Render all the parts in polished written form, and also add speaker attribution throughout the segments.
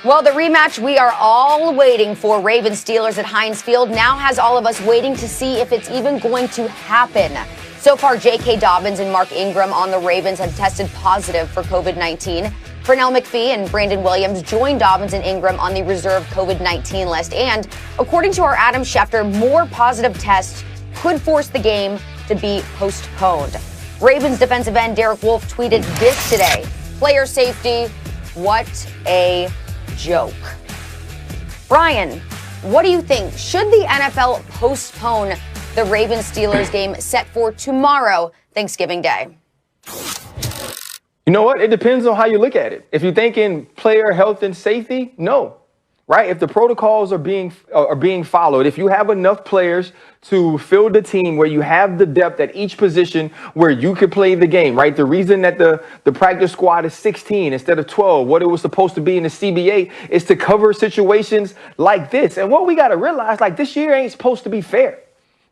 Speaker 1: Well, the rematch we are all waiting for, Ravens-Steelers at Heinz Field, now has all of us waiting to see if it's even going to happen. So far, J.K. Dobbins and Mark Ingram on the Ravens have tested positive for COVID-19. Pernell McPhee and Brandon Williams joined Dobbins and Ingram on the reserve COVID-19 list. And according to our Adam Schefter, more positive tests could force the game to be postponed. Ravens defensive end Derek Wolfe tweeted this today: player safety, what a joke. Brian, what do you think? Should the NFL postpone the Ravens-Steelers game set for tomorrow, Thanksgiving Day?
Speaker 2: You know what? It depends on how you look at it. If you're thinking player health and safety, no. Right? If the protocols are being followed, if you have enough players to field the team where you have the depth at each position where you could play the game, right? The reason that the practice squad is 16 instead of 12, what it was supposed to be in the CBA, is to cover situations like this. And what we got to realize, like, this year ain't supposed to be fair.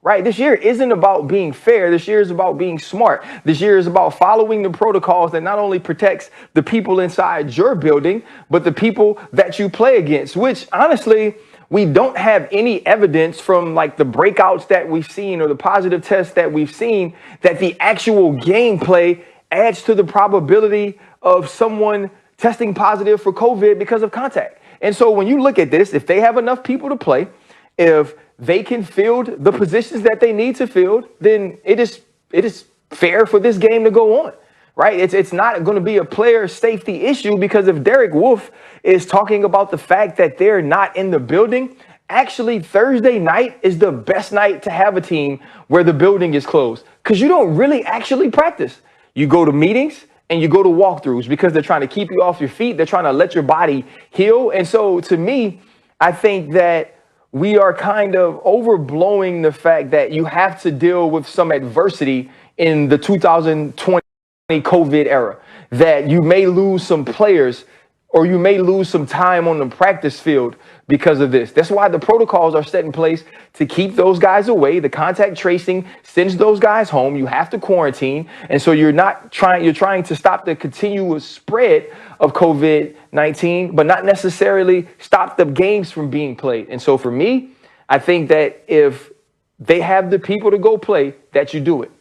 Speaker 2: Right? This year isn't about being fair. This year is about being smart. This year is about following the protocols that not only protects the people inside your building, but the people that you play against, which honestly, we don't have any evidence from like the breakouts that we've seen or the positive tests that we've seen that the actual gameplay adds to the probability of someone testing positive for COVID because of contact. And so when you look at this, if they have enough people to play, if they can field the positions that they need to field, then it is fair for this game to go on, right? It's not going to be a player safety issue, because if Derek Wolfe is talking about the fact that they're not in the building, actually Thursday night is the best night to have a team where the building is closed, because you don't really actually practice. You go to meetings and you go to walkthroughs because they're trying to keep you off your feet. They're trying to let your body heal. And so to me, I think that we are kind of overblowing the fact that you have to deal with some adversity in the 2020 COVID era, that you may lose some players or you may lose some time on the practice field because of this. That's why the protocols are set in place to keep those guys away. The contact tracing sends those guys home. You have to quarantine. And so you're trying to stop the continuous spread of COVID-19, but not necessarily stop the games from being played. And so for me, I think that if they have the people to go play, that you do it.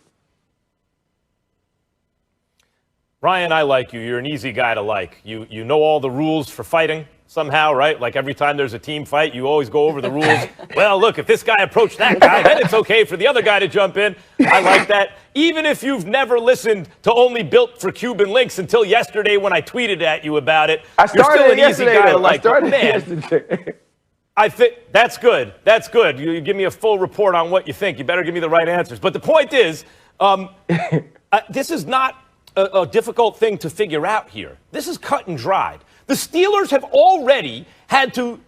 Speaker 3: Ryan, I like you. You're an easy guy to like. You know all the rules for fighting somehow, right? Like every time there's a team fight, you always go over the rules. Well, look, if this guy approached that guy, then it's okay for the other guy to jump in. I like that. Even if you've never listened to Only Built for Cuban Links until yesterday when I tweeted at you about it, you're still an easy guy to like. Man, I think that's good. That's good. You give me a full report on what you think. You better give me the right answers. But the point is, this is not a difficult thing to figure out here. This is cut and dried. The Steelers have already had to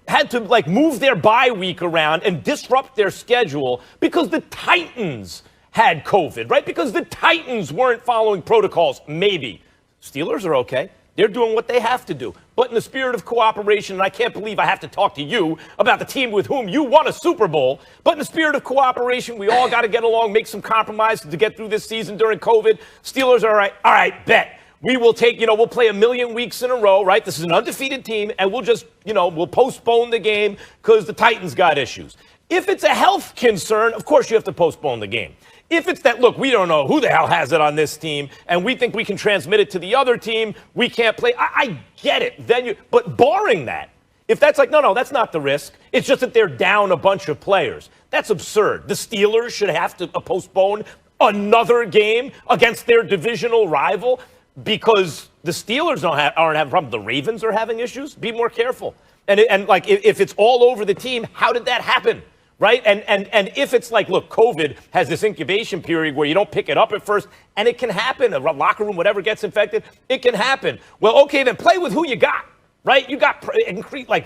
Speaker 3: like move their bye week around and disrupt their schedule because the Titans had COVID, right? Because the Titans weren't following protocols. Maybe. Steelers are okay. They're doing what they have to do. But in the spirit of cooperation, and I can't believe I have to talk to you about the team with whom you won a Super Bowl, but in the spirit of cooperation, we all got to get along, make some compromises to get through this season during COVID. Steelers are all right, bet. We will we'll play 1 million weeks in a row, right? This is an undefeated team, and we'll just, we'll postpone the game because the Titans got issues. If it's a health concern, of course you have to postpone the game. If it's that, look, we don't know who the hell has it on this team, and we think we can transmit it to the other team, we can't play. I get it. But barring that, if that's like, no, that's not the risk. It's just that they're down a bunch of players. That's absurd. The Steelers should have to postpone another game against their divisional rival because the Steelers aren't having problems. The Ravens are having issues. Be more careful. And if it's all over the team, how did that happen? Right? And if it's like, look, COVID has this incubation period where you don't pick it up at first, and it can happen. A locker room, whatever gets infected, it can happen. Well, okay, then play with who you got, right? You got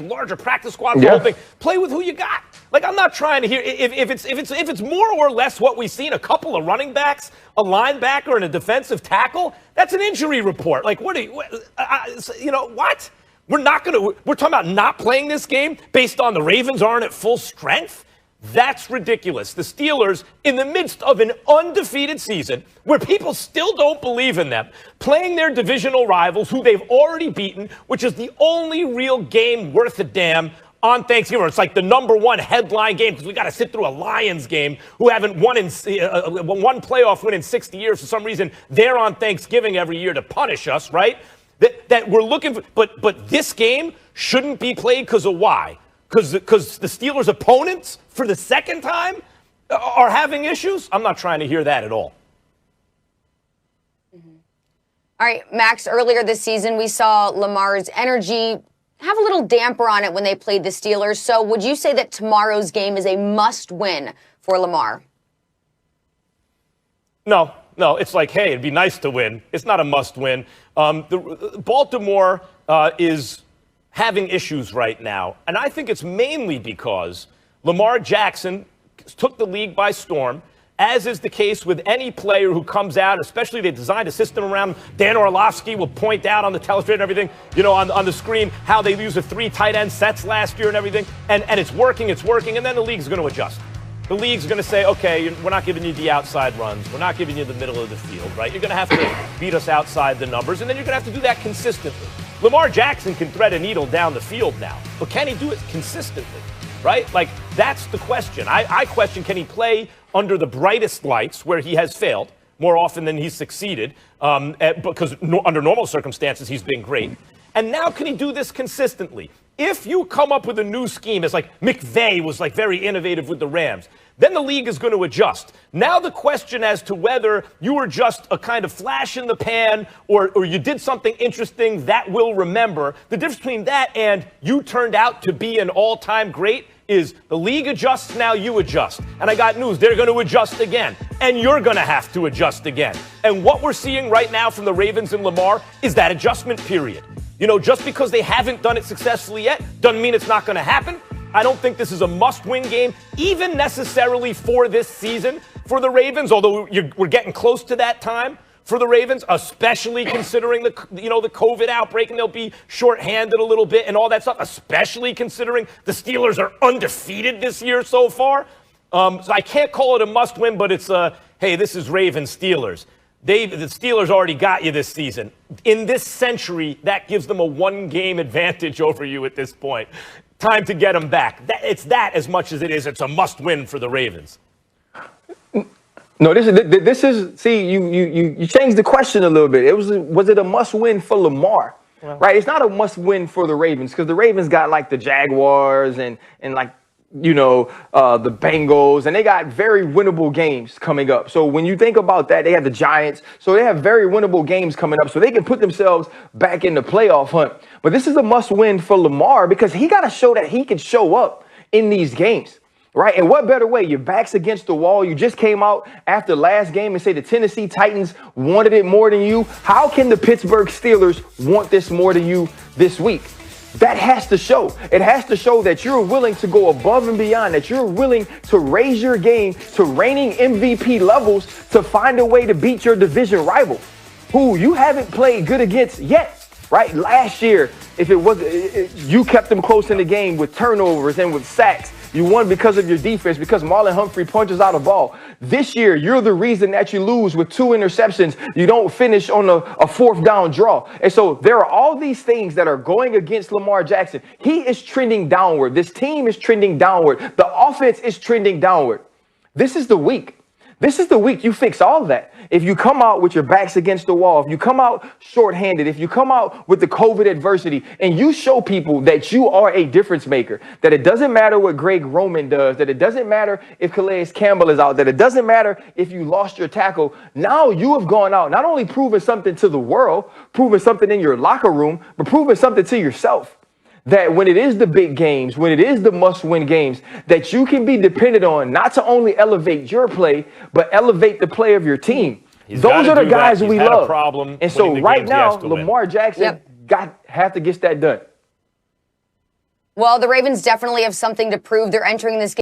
Speaker 3: larger practice squads, the whole thing. Play with who you got. Like, I'm not trying to hear if it's more or less what we've seen, a couple of running backs, a linebacker, and a defensive tackle. That's an injury report. Like, what? We're talking about not playing this game based on the Ravens aren't at full strength. That's ridiculous. The Steelers, in the midst of an undefeated season, where people still don't believe in them, playing their divisional rivals, who they've already beaten, which is the only real game worth a damn on Thanksgiving. It's like the number one headline game because we got to sit through a Lions game who haven't won in one playoff win in 60 years. For some reason, they're on Thanksgiving every year to punish us, right? That we're looking for. But this game shouldn't be played because of why? Because the Steelers' opponents, for the second time, are having issues? I'm not trying to hear that at all.
Speaker 1: All right, Max, earlier this season, we saw Lamar's energy have a little damper on it when they played the Steelers. So would you say that tomorrow's game is a must-win for Lamar?
Speaker 3: No, it's like, hey, it'd be nice to win. It's not a must-win. Baltimore is having issues right now, and I think it's mainly because Lamar Jackson took the league by storm, as is the case with any player who comes out, especially they designed a system around him. Dan Orlovsky will point out on the television and everything, on the screen, how they used the 3 tight end sets last year and everything, and it's working, and then the league's going to adjust. The league's going to say, okay, we're not giving you the outside runs. We're not giving you the middle of the field, right? You're going to have to beat us outside the numbers, and then you're going to have to do that consistently. Lamar Jackson can thread a needle down the field now, but can he do it consistently, right? Like, that's the question. I question, can he play under the brightest lights where he has failed more often than he's succeeded, because under normal circumstances, he's been great. And now can he do this consistently? If you come up with a new scheme, it's like McVay was like very innovative with the Rams, then the league is going to adjust. Now the question as to whether you were just a kind of flash in the pan or you did something interesting that we'll remember, the difference between that and you turned out to be an all-time great is the league adjusts, now you adjust. And I got news, they're going to adjust again. And you're going to have to adjust again. And what we're seeing right now from the Ravens and Lamar is that adjustment period. Just because they haven't done it successfully yet doesn't mean it's not going to happen. I don't think this is a must-win game, even necessarily for this season for the Ravens, although we're getting close to that time for the Ravens, especially considering the COVID outbreak, and they'll be shorthanded a little bit and all that stuff, especially considering the Steelers are undefeated this year so far. So I can't call it a must-win, but it's hey, this is Ravens-Steelers. The Steelers already got you this season. In this century, that gives them a one-game advantage over you at this point. Time to get them back. It's that as much as it's a must-win for the Ravens.
Speaker 2: No, this is see, you changed the question a little bit. Was it a must-win for Lamar? Well, right? It's not a must-win for the Ravens because the Ravens got like the Jaguars and like the Bengals, and they got very winnable games coming up. So when you think about that, they have the Giants. So they have very winnable games coming up. So they can put themselves back in the playoff hunt. But this is a must-win for Lamar because he got to show that he can show up in these games, right? And what better way? Your back's against the wall. You just came out after last game and say the Tennessee Titans wanted it more than you. How can the Pittsburgh Steelers want this more than you this week? That has to show. It has to show that you're willing to go above and beyond, that you're willing to raise your game to reigning MVP levels to find a way to beat your division rival, who you haven't played good against yet, right? Last year, if it was, you kept them close in the game with turnovers and with sacks. You won because of your defense, because Marlon Humphrey punches out a ball. This year, you're the reason that you lose with 2 interceptions. You don't finish on a 4th down draw. And so there are all these things that are going against Lamar Jackson. He is trending downward. This team is trending downward. The offense is trending downward. This is the week. This is the week you fix all that. If you come out with your backs against the wall, if you come out shorthanded, if you come out with the COVID adversity and you show people that you are a difference maker, that it doesn't matter what Greg Roman does, that it doesn't matter if Calais Campbell is out, that it doesn't matter if you lost your tackle. Now you have gone out, not only proving something to the world, proving something in your locker room, but proving something to yourself. That when it is the big games, when it is the must-win games, that you can be dependent on not to only elevate your play, but elevate the play of your team. Those are the guys we love. And so right now, Lamar Jackson have to get that done.
Speaker 1: Well, the Ravens definitely have something to prove. They're entering this game